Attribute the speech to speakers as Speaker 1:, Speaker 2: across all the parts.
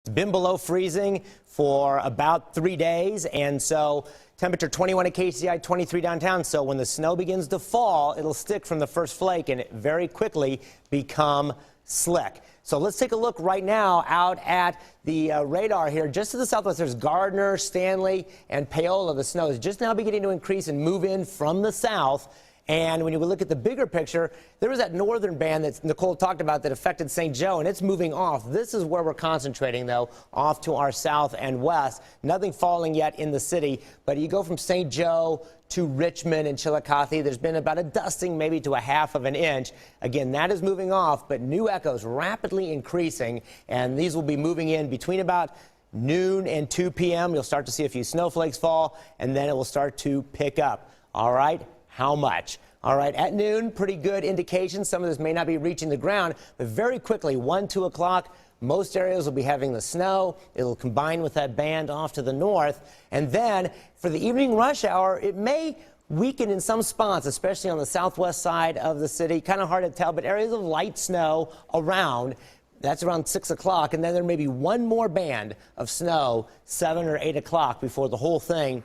Speaker 1: It's been below freezing for about 3 days, and so temperature 21 at KSHB, 23 downtown. So when the snow begins to fall, it'll stick from the first flake and very quickly become slick. So let's take a look right now out at the radar here. Just to the southwest, there's Gardner, Stanley, and Paola. The snow is just now beginning to increase and move in from the south. And when you look at the bigger picture, there was that northern band that Nicole talked about that affected St. Joe, and it's moving off. This is where we're concentrating, though, off to our south and west. Nothing falling yet in the city, but you go from St. Joe to Richmond and Chillicothe. There's been about a dusting, maybe to a half of an inch. Again, that is moving off, but new echoes rapidly increasing, and these will be moving in between about noon and 2 p.m. You'll start to see a few snowflakes fall, and then it will start to pick up. All right? How much? All right, at noon, pretty good indication. Some of this may not be reaching the ground, but very quickly, 1, 2 o'clock, most areas will be having the snow. It'll combine with that band off to the north. And then for the evening rush hour, it may weaken in some spots, especially on the southwest side of the city. Kind of hard to tell, but areas of light snow around. That's around 6 o'clock. And then there may be one more band of snow, 7 or 8 o'clock, before the whole thing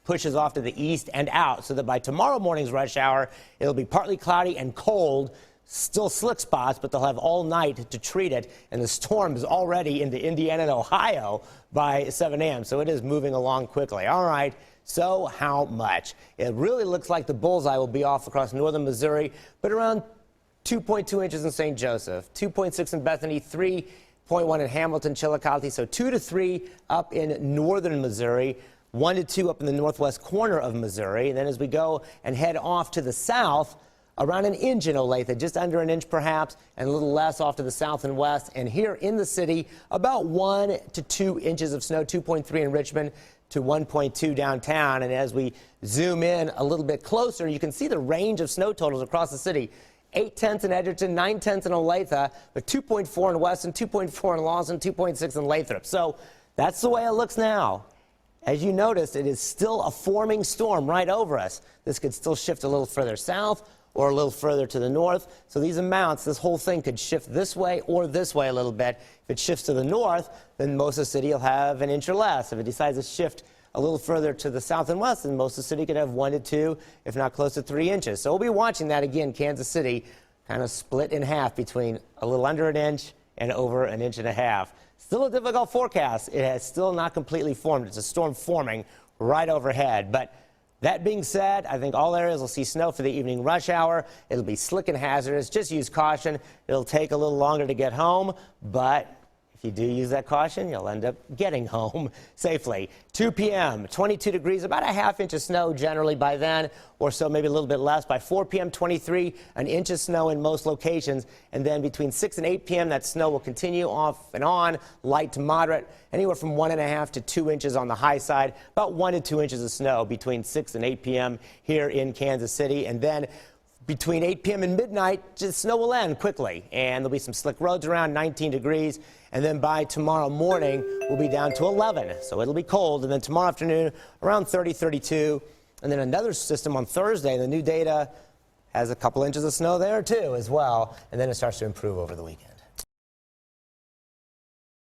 Speaker 1: pushes off to the east and out, so that by tomorrow morning's rush hour, it'll be partly cloudy and cold, still slick spots, but they'll have all night to treat it. And the storm is already into Indiana and Ohio by 7 a.m., so it is moving along quickly. All right, so how much? It really looks like the bullseye will be off across northern Missouri, but around 2.2 inches in St. Joseph, 2.6 in Bethany, 3.1 in Hamilton, Chillicothe, so 2 to 3 up in northern Missouri. 1 to 2 up in the northwest corner of Missouri. And then as we go and head off to the south, around an inch in Olathe, just under an inch perhaps, and a little less off to the south and west. And here in the city, about 1 to 2 inches of snow, 2.3 in Richmond to 1.2 downtown. And as we zoom in a little bit closer, you can see the range of snow totals across the city. 0.8 in Edgerton, 0.9 in Olathe, but 2.4 in Weston, 2.4 in Lawson, 2.6 in Lathrop. So that's the way it looks now. As you noticed, it is still a forming storm right over us. This could still shift a little further south or a little further to the north. So these amounts, this whole thing could shift this way or this way a little bit. If it shifts to the north, then most of the city will have an inch or less. If it decides to shift a little further to the south and west, then most of the city could have 1 to 2, if not close to 3 inches. So we'll be watching that again. Kansas City kind of split in half between a little under an inch and over an inch and a half. Still a difficult forecast. It has still not completely formed. It's a storm forming right overhead. But that being said, I think all areas will see snow for the evening rush hour. It'll be slick and hazardous. Just use caution. It'll take a little longer to get home, but if you do use that caution, you'll end up getting home safely. 2 p.m., 22 degrees, about a half inch of snow generally by then, or so, maybe a little bit less. By 4 p.m., 23, an inch of snow in most locations. And then between 6 and 8 p.m., that snow will continue off and on, light to moderate, anywhere from 1.5 to 2 inches on the high side, about 1 to 2 inches of snow between 6 and 8 p.m. here in Kansas City. And then between 8 p.m. and midnight, the snow will end quickly, and there'll be some slick roads around, 19 degrees. And then by tomorrow morning, we'll be down to 11. So it'll be cold. And then tomorrow afternoon, around 30, 32. And then another system on Thursday. The new data has a couple inches of snow there, too, as well. And then it starts to improve over the weekend.